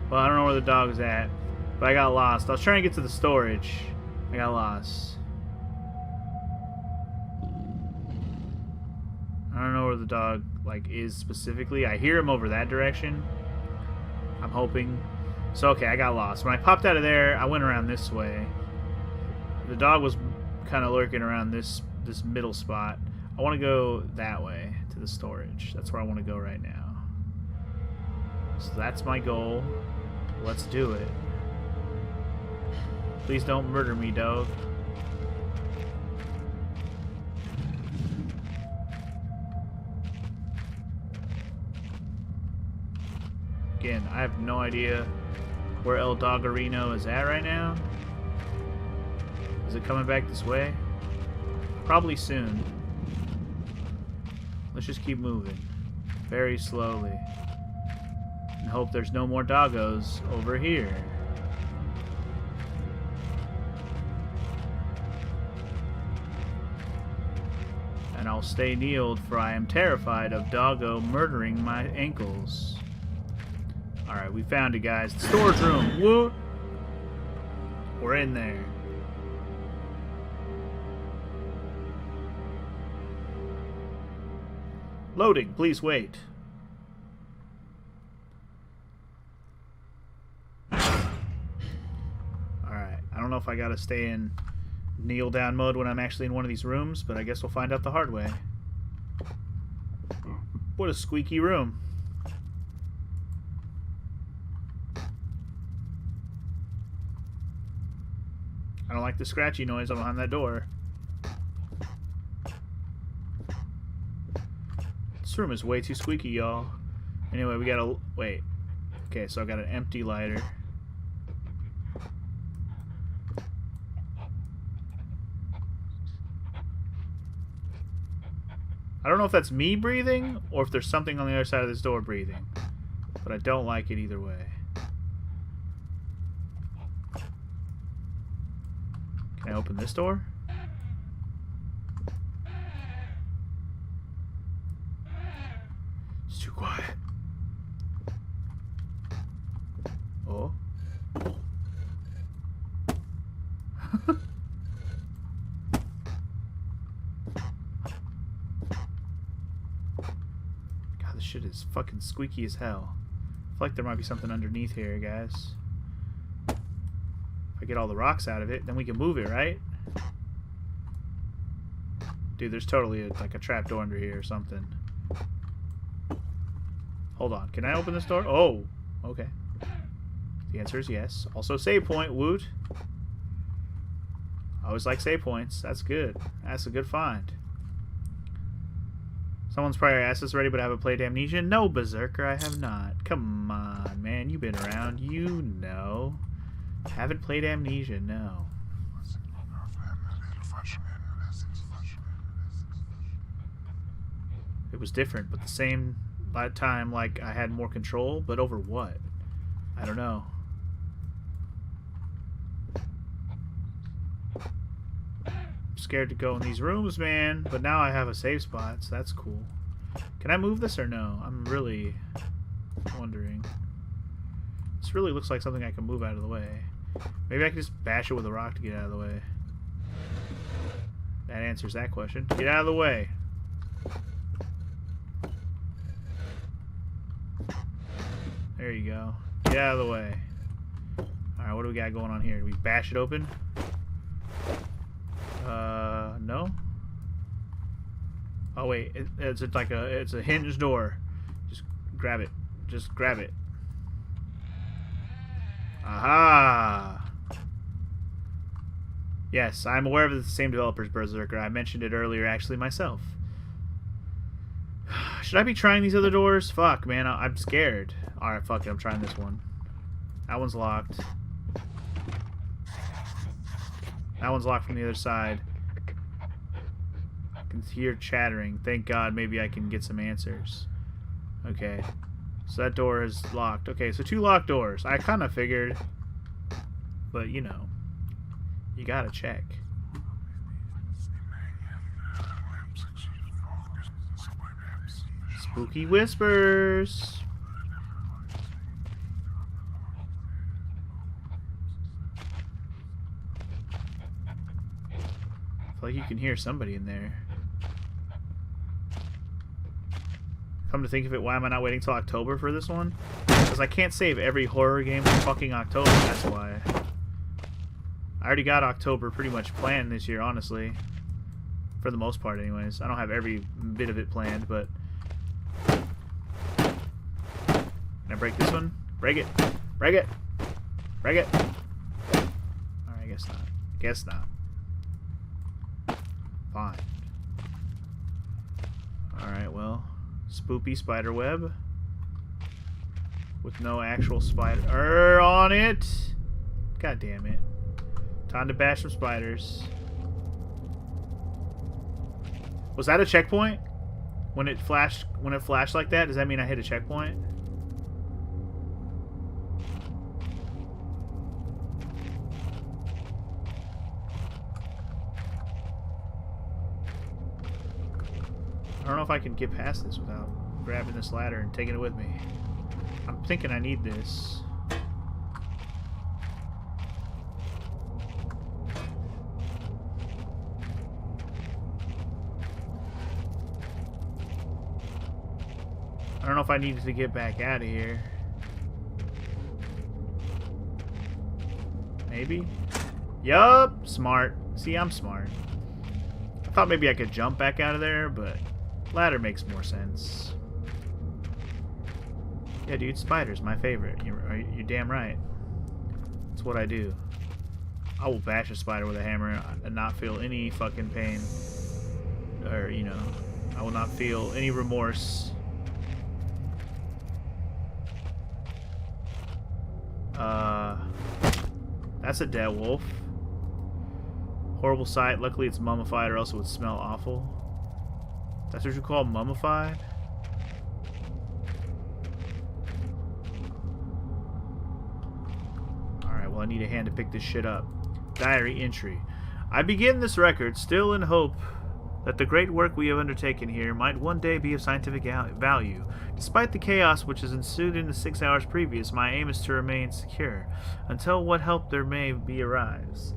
Well, I don't know where the dog's at, but I got lost. I was trying to get to the storage. I got lost. I don't know where the dog, like, is specifically. I hear him over that direction. I'm hoping. So, okay, I got lost. When I popped out of there, I went around this way. The dog was kind of lurking around this middle spot. I want to go that way to the storage. That's where I want to go right now. So that's my goal. Let's do it. Please don't murder me, dog. Again, I have no idea where El Doggerino is at right now. Is it coming back this way? Probably soon. Let's just keep moving. Very slowly. And hope there's no more doggos over here. And I'll stay kneeled, for I am terrified of doggo murdering my ankles. Alright, we found it, guys. The storage room. Woo! We're in there. Loading, please wait. Alright, I don't know if I gotta stay in kneel down mode when I'm actually in one of these rooms, but I guess we'll find out the hard way. What a squeaky room. I don't like the scratchy noise behind that door. This room is way too squeaky, y'all. Anyway, we gotta... Wait. Okay, so I got an empty lighter. I don't know if that's me breathing, or if there's something on the other side of this door breathing. But I don't like it either way. Can I open this door? too quiet. Oh. God, this shit is fucking squeaky as hell. I feel like there might be something underneath here, guys. If I get all the rocks out of it, then we can move it, right? Dude, there's totally like a trap door under here or something. Hold on. Can I open this door? Oh, okay. The answer is yes. Also save point, woot. I always like save points. That's good. That's a good find. Someone's probably asked this already, but I haven't played Amnesia. No, Berserker, I have not. Come on, man. You've been around. You know. Haven't played Amnesia, no. It was different, but the same time, like, I had more control, but over what? I don't know. I'm scared to go in these rooms, man, but now I have a save spot, so that's cool. Can I move this or no? I'm really wondering. This really looks like something I can move out of the way. Maybe I can just bash it with a rock to get out of the way. That answers that question. Get out of the way. There you go. Get out of the way. Alright, what do we got going on here? Do we bash it open? No? Oh wait, it's like it's a hinged door. Just grab it. Just grab it. Aha! Yes, I'm aware of the same developers, Berserker. I mentioned it earlier actually myself. Should I be trying these other doors? Fuck, man, I'm scared. Alright, fuck it, I'm trying this one. That one's locked. That one's locked from the other side. I can hear chattering. Thank God, maybe I can get some answers. Okay. So that door is locked. Okay, so 2 locked doors. I kind of figured. But, you know. You gotta check. Spooky whispers. I feel like you can hear somebody in there. Come to think of it, why am I not waiting till October for this one? Because I can't save every horror game for fucking October, that's why. I already got October pretty much planned this year, honestly. For the most part, anyways. I don't have every bit of it planned, but... Can I break this one? Break it! Break it! Break it! Alright, I guess not. Guess not. Fine. Alright, well... Spoopy spider web. With no actual spider on it! God damn it. Time to bash some spiders. Was that a checkpoint? When it flashed like that, does that mean I hit a checkpoint? I don't know if I can get past this without grabbing this ladder and taking it with me. I'm thinking I need this. I don't know if I needed to get back out of here. Maybe? Yup! Smart. See, I'm smart. I thought maybe I could jump back out of there, but ladder makes more sense. Yeah, dude, spiders, my favorite. You're damn right. That's what I do. I will bash a spider with a hammer and not feel any fucking pain. Or, you know, I will not feel any remorse. That's a dead wolf. Horrible sight. Luckily it's mummified or else it would smell awful. That's what you call mummified? Alright, well I need a hand to pick this shit up. Diary entry. I begin this record still in hope that the great work we have undertaken here might one day be of scientific value. Despite the chaos which has ensued in the 6 hours previous, my aim is to remain secure, until what help there may be arrives.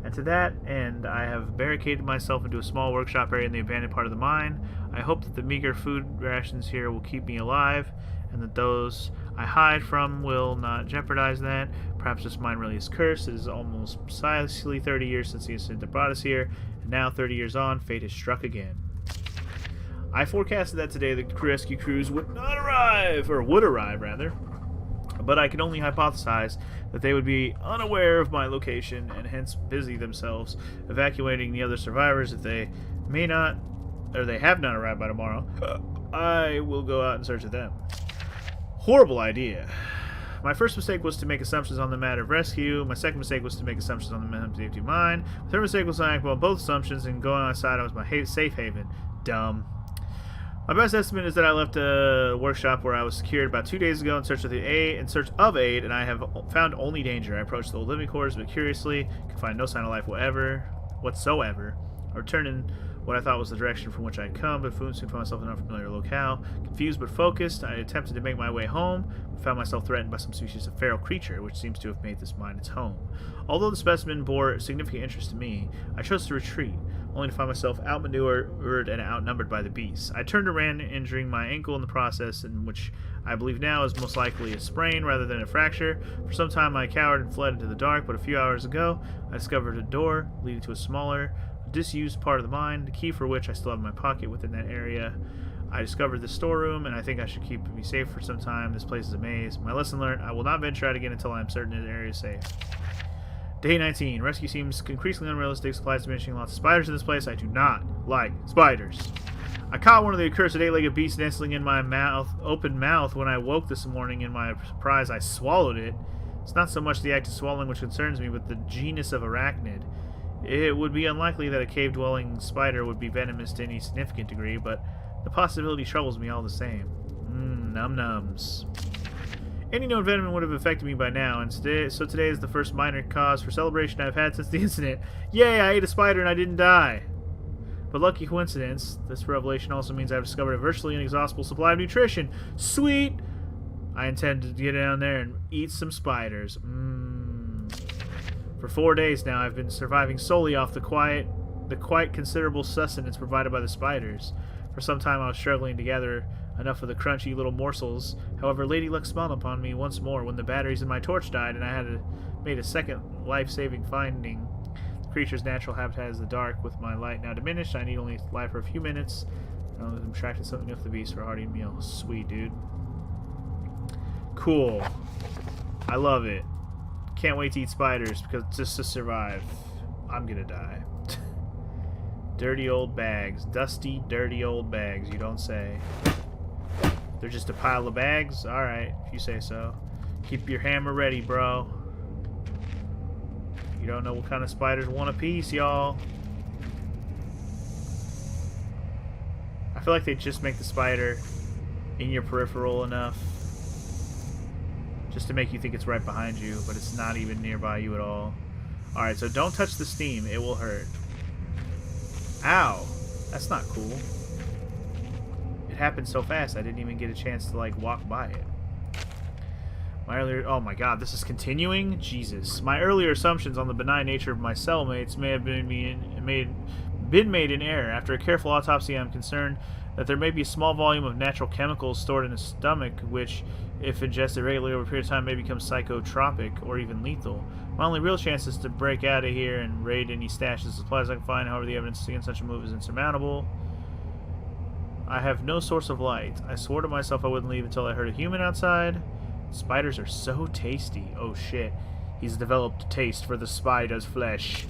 And to that end, I have barricaded myself into a small workshop area in the abandoned part of the mine. I hope that the meager food rations here will keep me alive, and that those I hide from will not jeopardize that. Perhaps this mine really is cursed. It is almost precisely 30 years since the incident that brought us here, and now, 30 years on, fate has struck again. I forecasted that today the rescue crews would not arrive, or would arrive, rather. But I can only hypothesize that they would be unaware of my location and hence busy themselves evacuating the other survivors. If they may not, or they have not arrived by tomorrow, I will go out in search of them. Horrible idea. My first mistake was to make assumptions on the matter of rescue. My second mistake was to make assumptions on the matter of safety of mine. My third mistake was to act on both assumptions and going outside was my safe haven. Dumb. My best estimate is that I left a workshop where I was secured about 2 days ago in search of aid, and I have found only danger. I approached the old living quarters, but curiously could find no sign of life whatsoever. I returned in what I thought was the direction from which I had come, but soon found myself in an unfamiliar locale. Confused but focused, I attempted to make my way home, but found myself threatened by some species of feral creature, which seems to have made this mine its home. Although the specimen bore significant interest to me, I chose to retreat, only to find myself outmaneuvered and outnumbered by the beasts. I turned around, injuring my ankle in the process, in which I believe now is most likely a sprain rather than a fracture. For some time I cowered and fled into the dark, but a few hours ago I discovered a door leading to a smaller, disused part of the mine, the key for which I still have in my pocket within that area. I discovered the storeroom, and I think I should keep me safe for some time. This place is a maze. My lesson learned, I will not venture out again until I am certain the area is safe. Day 19. Rescue seems increasingly unrealistic. Supplies diminishing. Lots of spiders in this place. I do not like spiders. I caught one of the accursed 8-legged beasts nestling in my open mouth when I woke this morning. In my surprise, I swallowed it. It's not so much the act of swallowing which concerns me, but the genus of arachnid. It would be unlikely that a cave-dwelling spider would be venomous to any significant degree, but the possibility troubles me all the same. Num-nums. Any known venom would have affected me by now, and so today is the first minor cause for celebration I've had since the incident. Yay, I ate a spider and I didn't die! But lucky coincidence, this revelation also means I've discovered a virtually inexhaustible supply of nutrition. Sweet! I intend to get down there and eat some spiders. For 4 days now, I've been surviving solely off the quite considerable sustenance provided by the spiders. For some time I was struggling to gather enough of the crunchy little morsels. However, Lady Luck smiled upon me once more when the batteries in my torch died and I had made a second life-saving finding. The creature's natural habitat is the dark. With my light now diminished, I need only lie for a few minutes. I'm extracting something off the beast for a hearty meal. Sweet, dude. Cool. I love it. Can't wait to eat spiders, because just to survive, I'm gonna die. Dirty old bags. Dusty, dirty old bags, you don't say. They're just a pile of bags? Alright, if you say so. Keep your hammer ready, bro. You don't know what kind of spiders want a piece, y'all. I feel like they just make the spider in your peripheral enough just to make you think it's right behind you, but it's not even nearby you at all. Alright, so don't touch the steam. It will hurt. Ow! That's not cool. It happened so fast I didn't even get a chance to, like, walk by it. Oh my god, this is continuing? Jesus. My earlier assumptions on the benign nature of my cellmates may have been made in error. After a careful autopsy, I'm concerned that there may be a small volume of natural chemicals stored in the stomach, which, if ingested regularly over a period of time, may become psychotropic or even lethal. My only real chance is to break out of here and raid any stashes of supplies I can find. However, the evidence against such a move is insurmountable. I have no source of light. I swore to myself I wouldn't leave until I heard a human outside. Spiders are so tasty. Oh shit. He's developed a taste for the spider's flesh.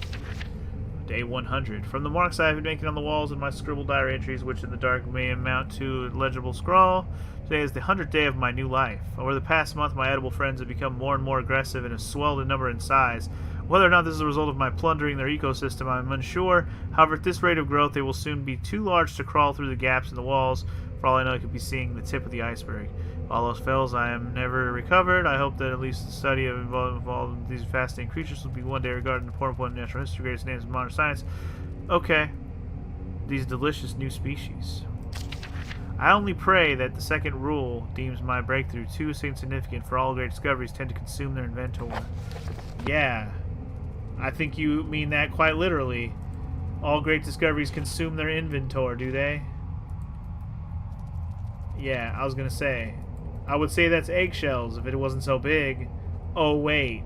Day 100. From the marks I have been making on the walls and my scribbled diary entries, which in the dark may amount to a legible scrawl, today is the 100th day of my new life. Over the past month, my edible friends have become more and more aggressive and have swelled in number and size. Whether or not this is a result of my plundering their ecosystem, I'm unsure. However, at this rate of growth, they will soon be too large to crawl through the gaps in the walls. For all I know, I could be seeing the tip of the iceberg. If all else fails, I am never recovered. I hope that at least the study of involved these fascinating creatures will be one day regarded as an important point in natural history, greatest names of modern science. Okay. these delicious new species. I only pray that the second rule deems my breakthrough too insignificant, for all great discoveries tend to consume their inventor. Yeah, I think you mean that quite literally. All great discoveries consume their inventor, do they? Yeah, I was gonna say. I would say that's eggshells if it wasn't so big. Oh, wait.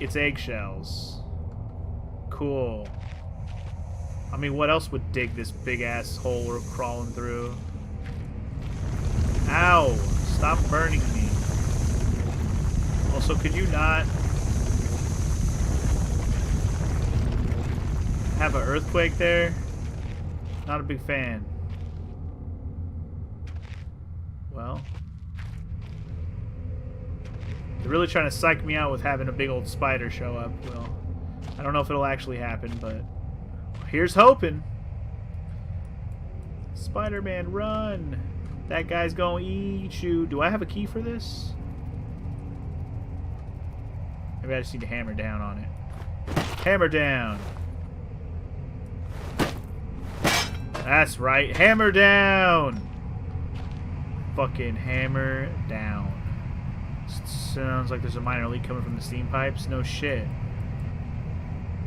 It's eggshells. Cool. I mean, what else would dig this big-ass hole we're crawling through? Ow! Stop burning me. Also, could you not have an earthquake there? Not a big fan. Well, they're really trying to psych me out with having a big old spider show up. Well, I don't know if it'll actually happen, but here's hoping. Spider-Man, run! That guy's gonna eat you. Do I have a key for this? Maybe I just need to hammer down on it. Hammer down! That's right, hammer down! Fucking hammer down. Sounds like there's a minor leak coming from the steam pipes. No shit.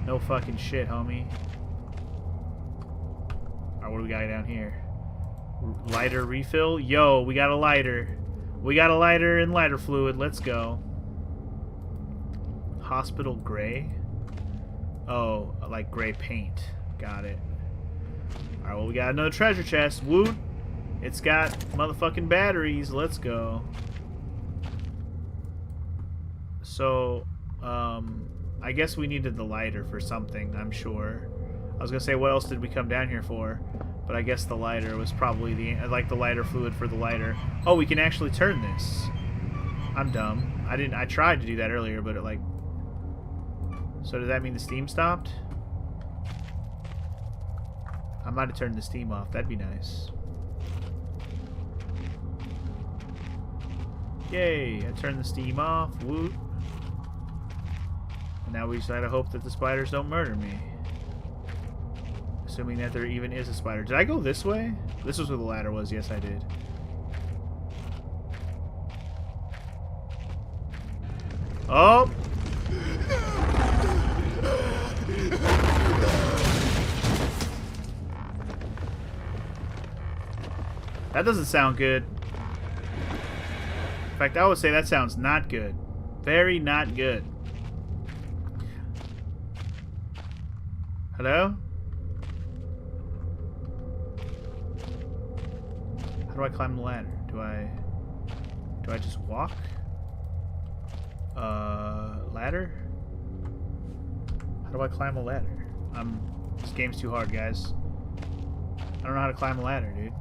No fucking shit, homie. Alright, what do we got down here? Lighter refill? Yo, we got a lighter. We got a lighter and lighter fluid. Let's go. Hospital gray? Oh, like gray paint. Got it. Alright, well, we got another treasure chest. Woot! It's got motherfucking batteries. Let's go. So, I guess we needed the lighter for something, I'm sure. I was gonna say, what else did we come down here for? But I guess the lighter was probably the lighter fluid for the lighter. Oh, we can actually turn this. I'm dumb. I tried to do that earlier, but it like... So does that mean the steam stopped? I might have turned the steam off. That'd be nice. Yay! I turned the steam off. Woot. And now we just gotta hope that the spiders don't murder me. Assuming that there even is a spider. Did I go this way? This was where the ladder was. Yes, I did. Oh! That doesn't sound good. In fact, I would say that sounds not good. Very not good. Hello? How do I climb the ladder? Do I just walk? Ladder? How do I climb a ladder? This game's too hard, guys. I don't know how to climb a ladder, dude.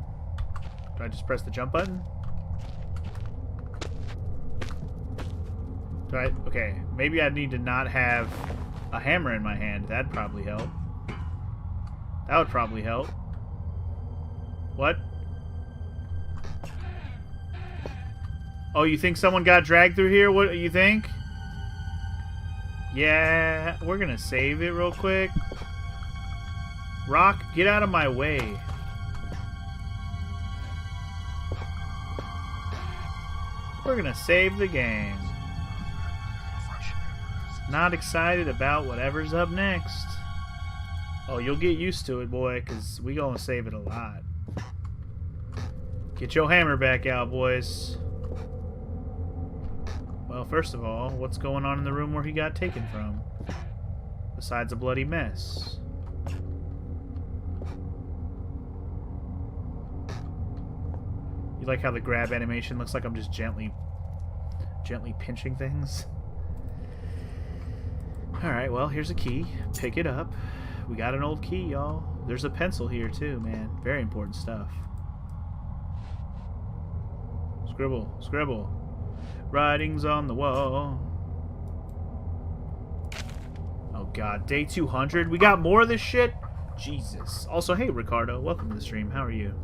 Do I just press the jump button? Okay, maybe I need to not have a hammer in my hand. That'd probably help. That would probably help. What? Oh, you think someone got dragged through here? What do you think? Yeah, we're gonna save it real quick. Rock, get out of my way. We're gonna save the game. Not excited about whatever's up next. Oh, you'll get used to it, boy, because we gonna save it a lot. Get your hammer back out, boys. Well, first of all, what's going on in the room where he got taken from? Besides a bloody mess. You like how the grab animation looks like I'm just gently pinching things? Alright, well, here's a key. Pick it up. We got an old key, y'all. There's a pencil here, too, man. Very important stuff. Scribble, scribble. Writings on the wall. Oh, God. Day 200? We got more of this shit? Jesus. Also, hey, Ricardo. Welcome to the stream. How are you?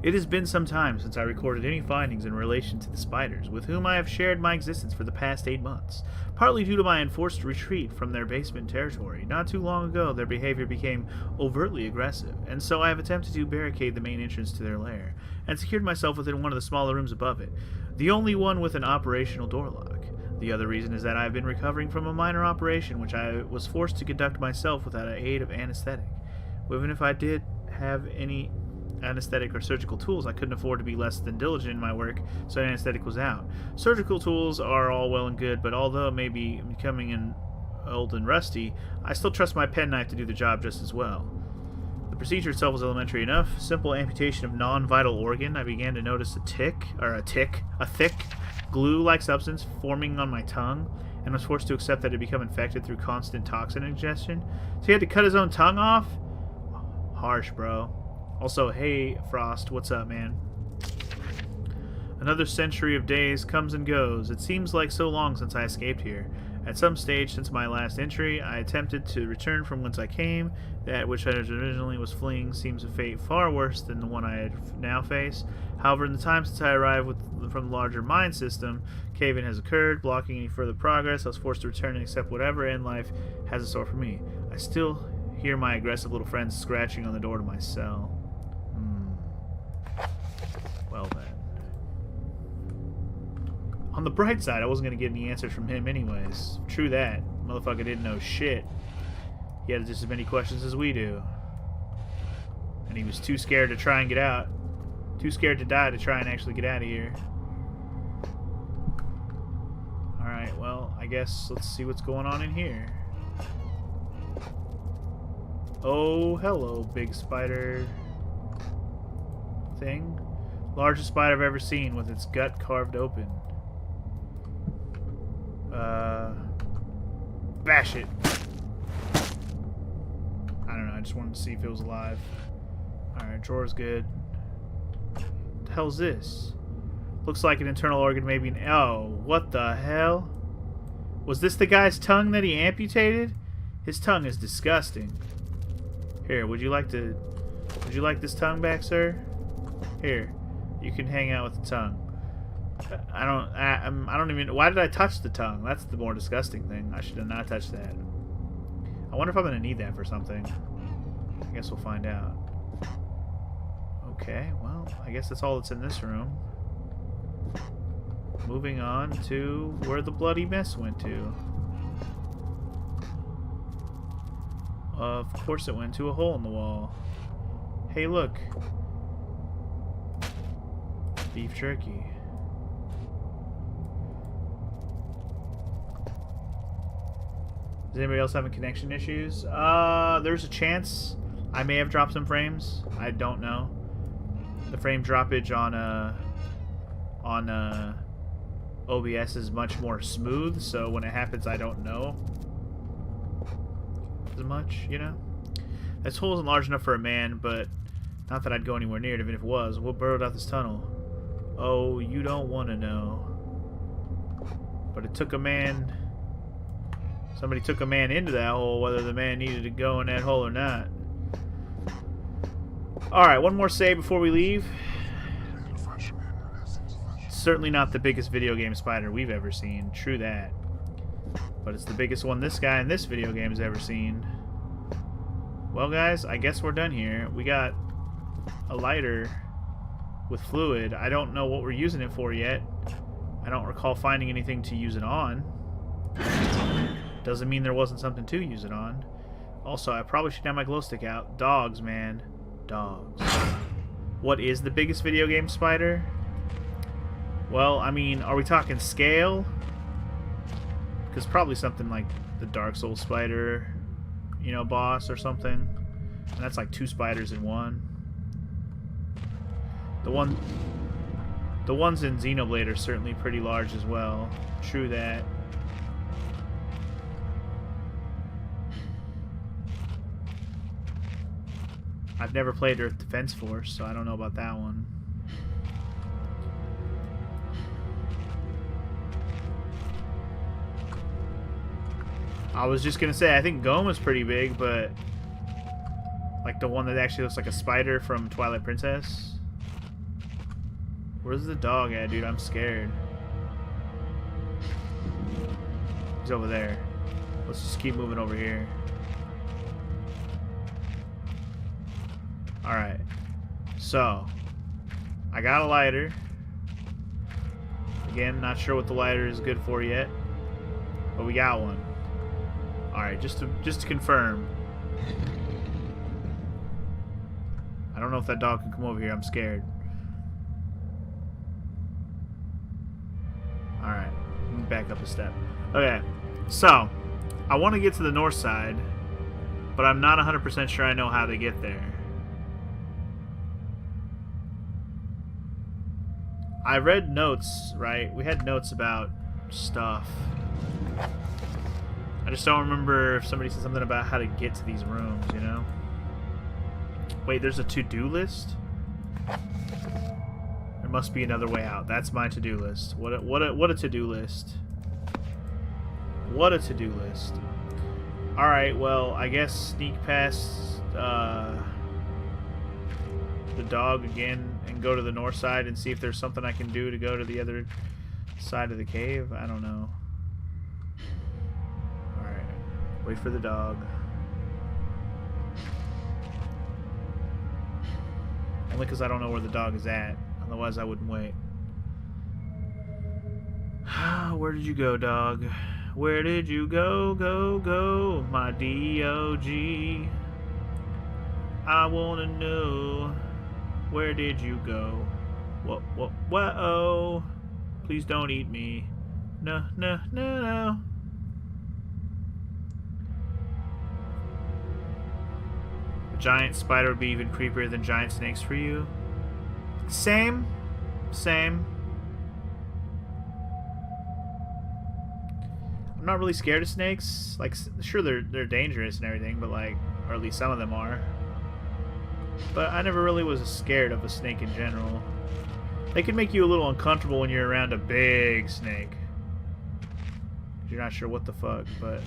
It has been some time since I recorded any findings in relation to the spiders, with whom I have shared my existence for the past 8 months, partly due to my enforced retreat from their basement territory. Not too long ago, their behavior became overtly aggressive, and so I have attempted to barricade the main entrance to their lair, and secured myself within one of the smaller rooms above it, the only one with an operational door lock. The other reason is that I have been recovering from a minor operation which I was forced to conduct myself without the aid of anesthetic. Even if I did have any anesthetic or surgical tools, I couldn't afford to be less than diligent in my work, so anesthetic was out. Surgical tools are all well and good, but although it may be becoming old and rusty, I still trust my penknife to do the job just as well. The procedure itself was elementary enough. Simple amputation of non-vital organ. I began to notice a thick glue-like substance forming on my tongue, and was forced to accept that it had become infected through constant toxin ingestion. So he had to cut his own tongue off? Harsh, bro. Also, hey, Frost, what's up, man? Another century of days comes and goes. It seems like so long since I escaped here. At some stage since my last entry, I attempted to return from whence I came. That which I originally was fleeing seems a fate far worse than the one I now face. However, in the time since I arrived from the larger mine system, cave-in has occurred, blocking any further progress. I was forced to return and accept whatever end life has in store for me. I still hear my aggressive little friends scratching on the door to my cell. Well then. On the bright side, I wasn't going to get any answers from him anyways. True that. Motherfucker didn't know shit. He had just as many questions as we do. And he was too scared to try and get out. Too scared to die to try and actually get out of here. Alright, well, I guess let's see what's going on in here. Oh, hello, big spider thing. Largest spider I've ever seen, with its gut carved open. Bash it. I don't know, I just wanted to see if it was alive. Alright, drawer's good. What the hell's this? Looks like an internal organ, maybe an... Oh, what the hell? Was this the guy's tongue that he amputated? His tongue is disgusting. Here, would you like this tongue back, sir? Here. You can hang out with the tongue. I don't even... Why did I touch the tongue? That's the more disgusting thing. I should have not touched that. I wonder if I'm going to need that for something. I guess we'll find out. Okay, well, I guess that's all that's in this room. Moving on to where the bloody mess went to. Of course it went to a hole in the wall. Hey, look. Beef jerky. Is anybody else having connection issues? There's a chance I may have dropped some frames. I don't know. The frame droppage on OBS is much more smooth, so when it happens, I don't know as much, you know? This hole isn't large enough for a man, but not that I'd go anywhere near it even if it was. What burrowed out this tunnel? Oh, you don't want to know. But it took a man... Somebody took a man into that hole, whether the man needed to go in that hole or not. Alright, one more save before we leave. Certainly not the biggest video game spider we've ever seen. True that. But it's the biggest one this guy in this video game has ever seen. Well, guys, I guess we're done here. We got a lighter with fluid. I don't know what we're using it for yet. I don't recall finding anything to use it on. Doesn't mean there wasn't something to use it on. Also, I probably should have my glow stick out. Dogs, man. Dogs. What is the biggest video game spider? Well, I mean, are we talking scale? Because probably something like the Dark Souls spider, you know, boss or something. And that's like 2 spiders in one. The ones in Xenoblade are certainly pretty large as well. True that. I've never played Earth Defense Force, so I don't know about that one. I was just gonna say, I think Goma's pretty big, but like the one that actually looks like a spider from Twilight Princess. Where's the dog at, dude? I'm scared. He's over there. Let's just keep moving over here. Alright. So, I got a lighter. Again, not sure what the lighter is good for yet. But we got one. Alright, just to confirm. I don't know if that dog can come over here. I'm scared. Alright. Let me back up a step. Okay. So, I want to get to the north side, but I'm not 100% sure I know how to get there. I read notes, right? We had notes about stuff. I just don't remember if somebody said something about how to get to these rooms, you know? Wait, there's a to-do list? There must be another way out. That's my to-do list. What a to-do list. What a to-do list. Alright, well, I guess sneak past the dog again and go to the north side and see if there's something I can do to go to the other side of the cave. I don't know. Alright. Wait for the dog. Only because I don't know where the dog is at. Otherwise I wouldn't wait. Where did you go, dog? Where did you go, go, my D-O-G? I wanna know, where did you go? Whoa, please don't eat me. No. A giant spider would be even creepier than giant snakes for you? Same. I'm not really scared of snakes. Like, sure, they're dangerous and everything, but like, or at least some of them are. But I never really was scared of a snake in general. They can make you a little uncomfortable when you're around a big snake. You're not sure what the fuck, but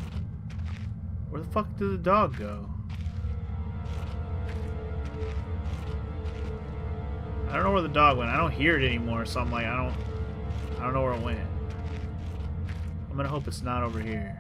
where the fuck did the dog go? I don't know where the dog went. I don't hear it anymore, so I'm like, I don't know where it went. I'm gonna hope it's not over here.